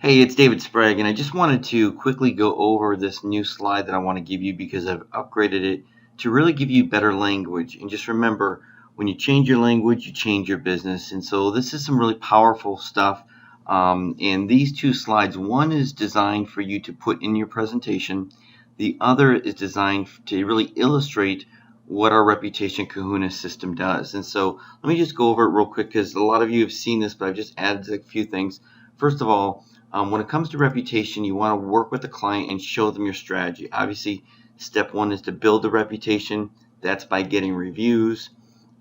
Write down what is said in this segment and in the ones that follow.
Hey, it's David Sprague, and I just wanted to quickly go over this new slide that I want to give you because I've upgraded it to really give you better language. And just remember, when you change your language, you change your business. And so this is some really powerful stuff. And these two slides, one is designed for you to put in your presentation. The other is designed to really illustrate what our Reputation Kahuna system does. And so let me just go over it real quick because a lot of you have seen this, but I've just added a few things. First of all, when it comes to reputation, you want to work with the client and show them your strategy. Obviously, step one is to build the reputation. That's by getting reviews.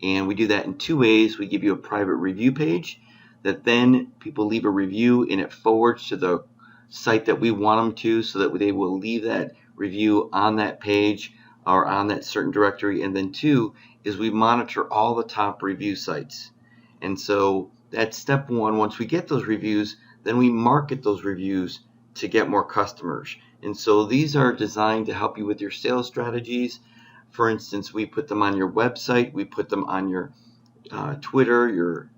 And we do that in two ways. We give you a private review page that then people leave a review and it forwards to the site that we want them to, so that they will leave that review on that page or on that certain directory. And then two is we monitor all the top review sites. And so that's step one. Once we get those reviews, then we market those reviews to get more customers. And so these are designed to help you with your sales strategies. For instance, we put them on your website, we put them on your Twitter, your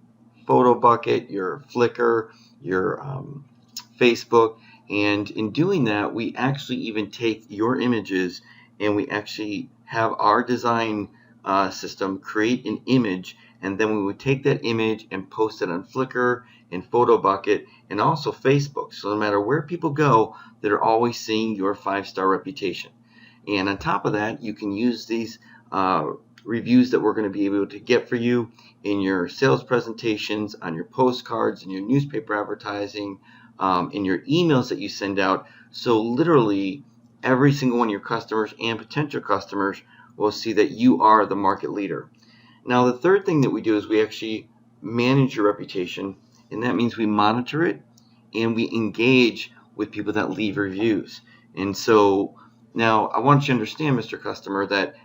photo bucket, your Flickr, your Facebook. And in doing that, we actually even take your images and we actually have our design system create an image, and then we would take that image and post it on Flickr and Photo Bucket and also Facebook. So no matter where people go, they're always seeing your 5-star reputation. And on top of that, you can use these reviews that we're going to be able to get for you in your sales presentations, on your postcards, in your newspaper advertising, in your emails that you send out. So literally every single one of your customers and potential customers will see that you are the market leader. Now, the third thing that we do is we actually manage your reputation, and that means we monitor it and we engage with people that leave reviews. And so now I want you to understand, Mr. Customer, that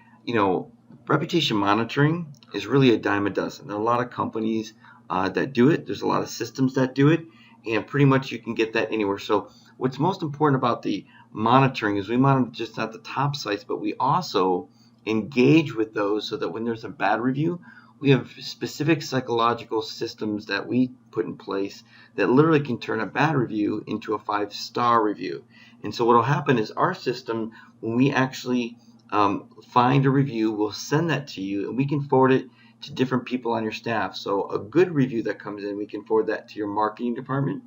reputation monitoring is really a dime a dozen. There are a lot of companies that do it. There's a lot of systems that do it, and pretty much you can get that anywhere. So what's most important about the monitoring is we monitor just not the top sites, but we also engage with those so that when there's a bad review, we have specific psychological systems that we put in place that literally can turn a bad review into a 5-star review. And so what will happen is our system, when we actually find a review, we'll send that to you and we can forward it to different people on your staff. So a good review that comes in, we can forward that to your marketing department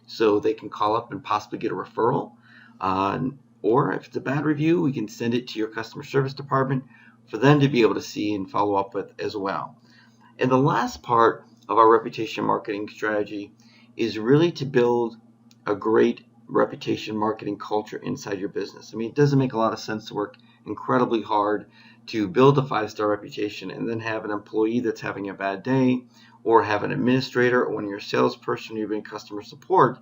so they can call up and possibly get a referral. Or if it's a bad review, we can send it to your customer service department for them to be able to see and follow up with as well. And the last part of our reputation marketing strategy is really to build a great reputation marketing culture inside your business. I mean, it doesn't make a lot of sense to work incredibly hard to build a 5-star reputation and then have an employee that's having a bad day, or have an administrator or one of your salesperson or even customer support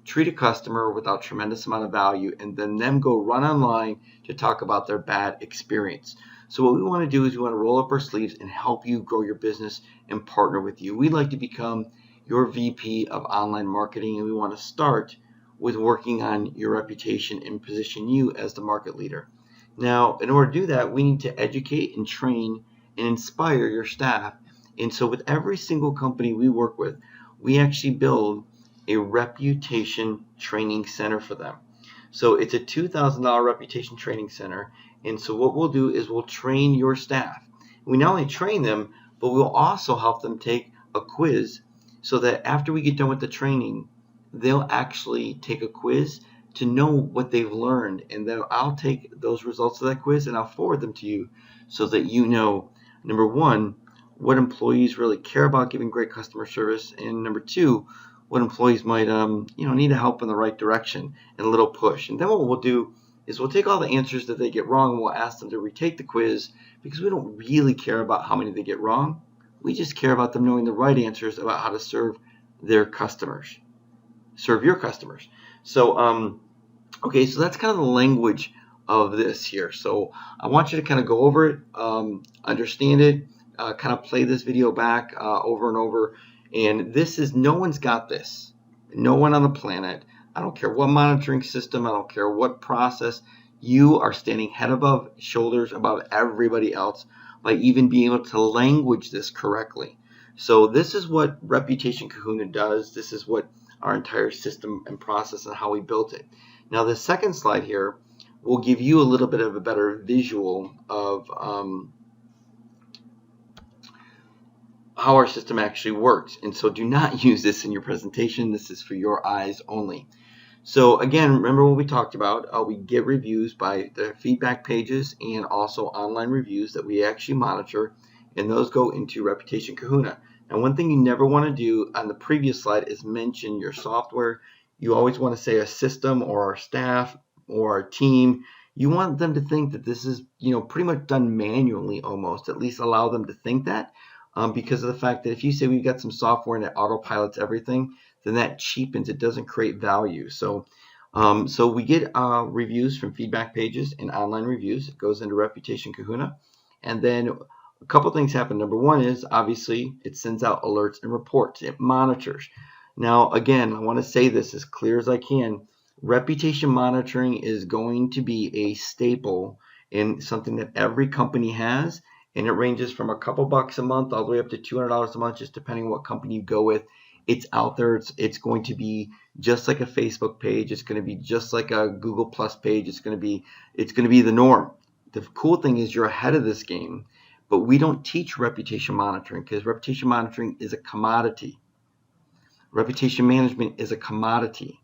treat a customer without tremendous amount of value and then them go run online to talk about their bad experience. So what we want to do is we want to roll up our sleeves and help you grow your business and partner with you. We'd like to become your VP of online marketing, and we want to start with working on your reputation and position you as the market leader. Now, in order to do that, we need to educate and train and inspire your staff. And so with every single company we work with, we actually build a reputation training center for them. So it's a $2,000 reputation training center. And so what we'll do is we'll train your staff. We not only train them, but we'll also help them take a quiz so that after we get done with the training, they'll actually take a quiz to know what they've learned. And then I'll take those results of that quiz and I'll forward them to you so that you know, number one, what employees really care about giving great customer service, and number two, what employees might need help in the right direction and a little push. And then what we'll do is we'll take all the answers that they get wrong and we'll ask them to retake the quiz, because we don't really care about how many they get wrong. We just care about them knowing the right answers about how to serve their customers, serve your customers. So okay, so that's kind of the language of this here. So I want you to kind of go over it, understand it, kind of play this video back over and over. And this is, no one's got this. No one on the planet. I don't care what monitoring system. I don't care what process. You are standing head above shoulders above everybody else by even being able to language this correctly. So this is what Reputation Kahuna does. This is what our entire system and process and how we built it. Now the second slide here will give you a little bit of a better visual of how our system actually works. And so do not use this in your presentation. This is for your eyes only. So again, remember what we talked about. We get reviews by the feedback pages and also online reviews that we actually monitor, and those go into Reputation Kahuna. Now, one thing you never want to do on the previous slide is mention your software. You always want to say a system or our staff or our team. You want them to think that this is, pretty much done manually almost. At least allow them to think that, because of the fact that if you say we've got some software and it autopilots everything, then that cheapens. It doesn't create value. So we get reviews from feedback pages and online reviews. It goes into Reputation Kahuna. And then a couple things happen. Number one is, obviously, it sends out alerts and reports. It monitors. Now, again, I want to say this as clear as I can. Reputation monitoring is going to be a staple in something that every company has. And it ranges from a couple bucks a month all the way up to $200 a month, just depending on what company you go with. It's out there. It's going to be just like a Facebook page. It's going to be just like a Google Plus page. It's going to be the norm. The cool thing is you're ahead of this game, but we don't teach reputation monitoring because reputation monitoring is a commodity. Reputation management is a commodity.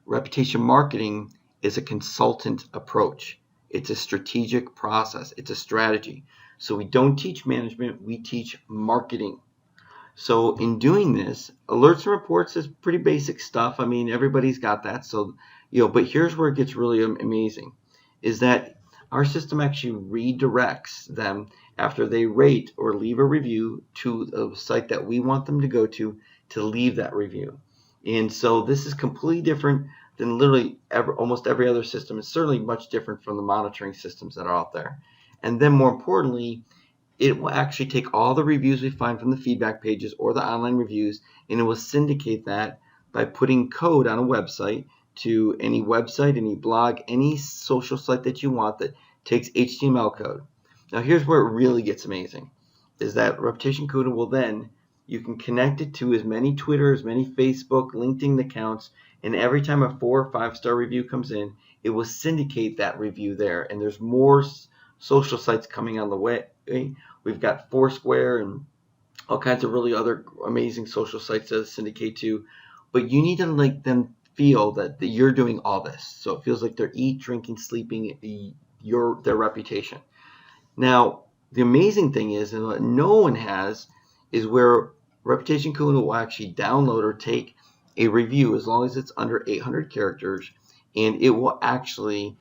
Reputation marketing is a consultant approach. It's a strategic process. It's a strategy. So we don't teach management, we teach marketing. So in doing this, alerts and reports is pretty basic stuff. I mean, everybody's got that. So, but here's where it gets really amazing, is that our system actually redirects them after they rate or leave a review to a site that we want them to go to leave that review. And so this is completely different than literally almost every other system. It's certainly much different from the monitoring systems that are out there. And then more importantly, it will actually take all the reviews we find from the feedback pages or the online reviews, and it will syndicate that by putting code on a website to any website, any blog, any social site that you want that takes HTML code. Now here's where it really gets amazing, is that Reputation Kahuna will then, you can connect it to as many Twitter, as many Facebook, LinkedIn accounts, and every time a 4 or 5-star review comes in, it will syndicate that review there. And there's more social sites coming on the way. We've got Foursquare and all kinds of really other amazing social sites to syndicate to, but you need to make them feel that you're doing all this. So it feels like they're eating, drinking, sleeping their reputation. Now, the amazing thing is, and what no one has, is where Reputation Kahuna will actually download or take a review as long as it's under 800 characters, and it will actually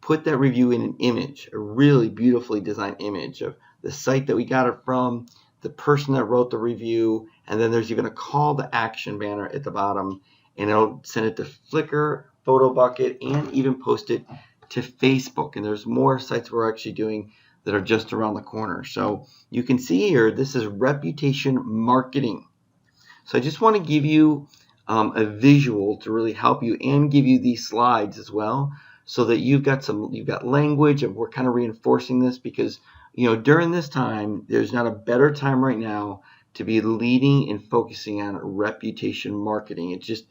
put that review in an image, a really beautifully designed image of the site that we got it from, the person that wrote the review, and then there's even a call to action banner at the bottom, and it'll send it to Flickr, PhotoBucket, and even post it to Facebook. And there's more sites we're actually doing that are just around the corner. So you can see here, this is reputation marketing. So I just want to give you a visual to really help you and give you these slides as well, so that you've got language, and we're kind of reinforcing this because during this time, there's not a better time right now to be leading and focusing on reputation marketing. It's just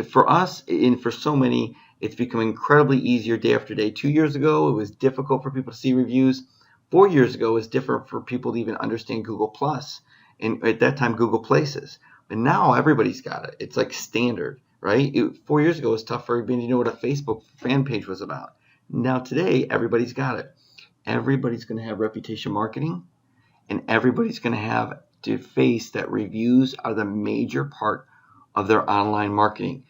for us and for so many, it's become incredibly easier day after day. 2 years ago, it was difficult for people to see reviews. 4 years ago, it was different for people to even understand Google Plus, and at that time, Google Places. But now everybody's got it. It's like standard, right? 4 years ago, it was tough for everybody to know what a Facebook fan page was about. Now today, everybody's got it. Everybody's going to have reputation marketing, and everybody's going to have to face that reviews are the major part of their online marketing.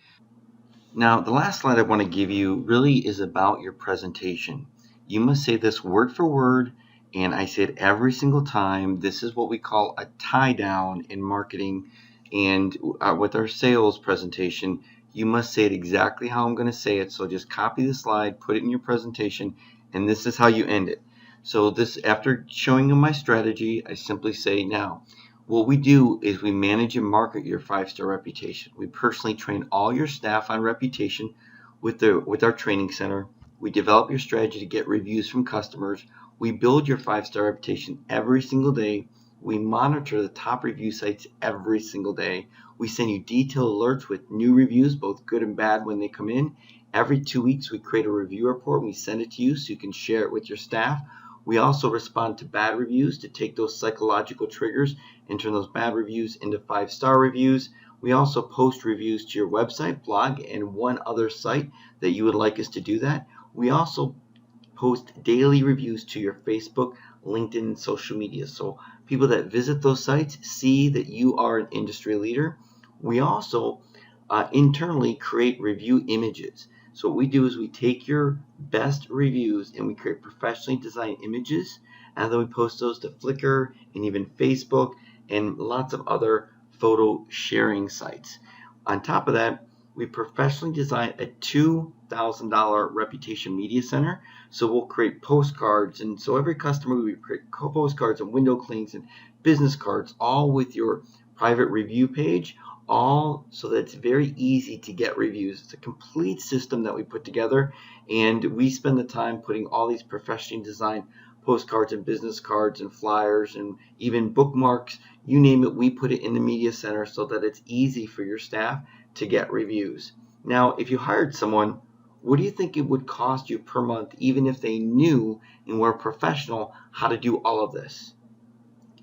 Now, the last slide I want to give you really is about your presentation. You must say this word for word, and I say it every single time. This is what we call a tie down in marketing, and with our sales presentation, you must say it exactly how I'm going to say it. So just copy the slide, put it in your presentation, and this is how you end it. So this, after showing them my strategy, I simply say, now, what we do is we manage and market your 5-star reputation. We personally train all your staff on reputation with our training center. We develop your strategy to get reviews from customers. We build your 5-star reputation every single day. We monitor the top review sites every single day. We send you detailed alerts with new reviews, both good and bad when they come in. Every 2 weeks, we create a review report and we send it to you so you can share it with your staff. We also respond to bad reviews to take those psychological triggers and turn those bad reviews into 5-star reviews. We also post reviews to your website, blog, and one other site that you would like us to do that. We also post daily reviews to your Facebook, LinkedIn, and social media. So people that visit those sites see that you are an industry leader. We also internally create review images. So what we do is we take your best reviews and we create professionally designed images, and then we post those to Flickr and even Facebook and lots of other photo sharing sites. On top of that, we professionally design a $2,000 reputation media center. So we'll create postcards, and so every customer, we create postcards and window clings and business cards, all with your private review page, all so that it's very easy to get reviews. It's a complete system that we put together, and we spend the time putting all these professionally designed postcards and business cards and flyers and even bookmarks, you name it, we put it in the media center so that it's easy for your staff to get reviews. Now, if you hired someone, what do you think it would cost you per month, even if they knew and were a professional, how to do all of this?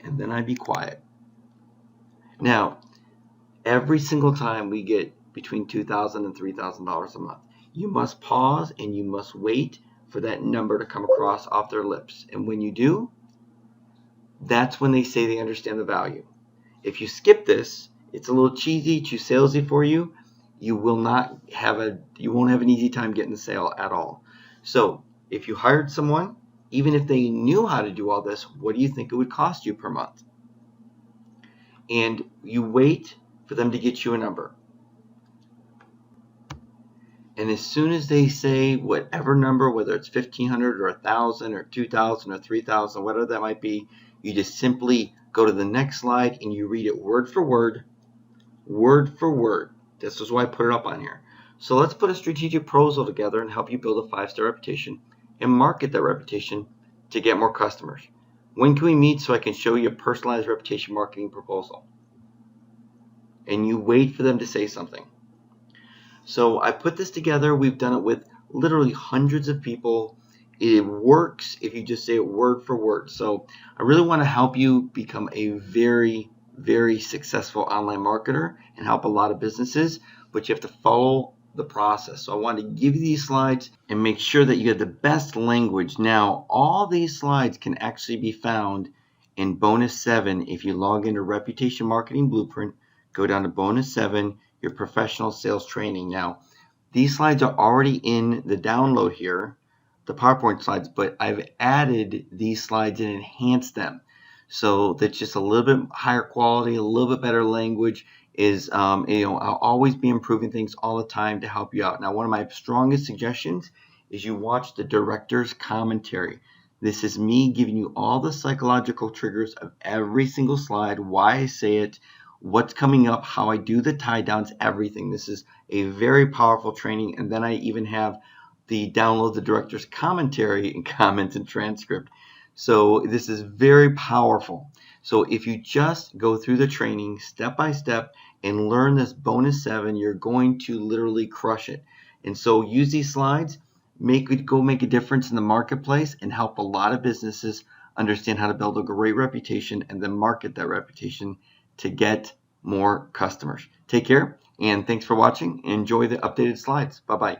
And then I'd be quiet. Now, every single time we get between $2,000 and $3,000 a month, you must pause and you must wait for that number to come across off their lips. And when you do, that's when they say they understand the value. If you skip this, it's a little cheesy, too salesy for you. You won't have an easy time getting the sale at all. So if you hired someone, even if they knew how to do all this, what do you think it would cost you per month? And you wait for them to get you a number. And as soon as they say whatever number, whether it's 1,500 or 1,000 or 2,000 or 3,000, whatever that might be, you just simply go to the next slide and you read it word for word, word for word. This is why I put it up on here. So let's put a strategic proposal together and help you build a 5-star reputation and market that reputation to get more customers. When can we meet so I can show you a personalized reputation marketing proposal? And you wait for them to say something. So I put this together. We've done it with literally hundreds of people. It works if you just say it word for word. So I really want to help you become a very, very successful online marketer and help a lot of businesses, but you have to follow the process. So I want to give you these slides and make sure that you get the best language. Now, all these slides can actually be found in bonus 7 if you log into Reputation Marketing Blueprint. Go down to bonus 7, your professional sales training. Now, these slides are already in the download here, the PowerPoint slides, but I've added these slides and enhanced them. So that's just a little bit higher quality, a little bit better language. I'll always be improving things all the time to help you out. Now, one of my strongest suggestions is you watch the director's commentary. This is me giving you all the psychological triggers of every single slide, why I say it, what's coming up, how I do the tie downs, everything. This is a very powerful training. And then I even have the download the director's commentary and comments and transcript. So this is very powerful. So if you just go through the training step by step and learn this bonus 7, you're going to literally crush it. And so use these slides, make a difference in the marketplace and help a lot of businesses understand how to build a great reputation and then market that reputation to get more customers. Take care and thanks for watching. Enjoy the updated slides. Bye-bye.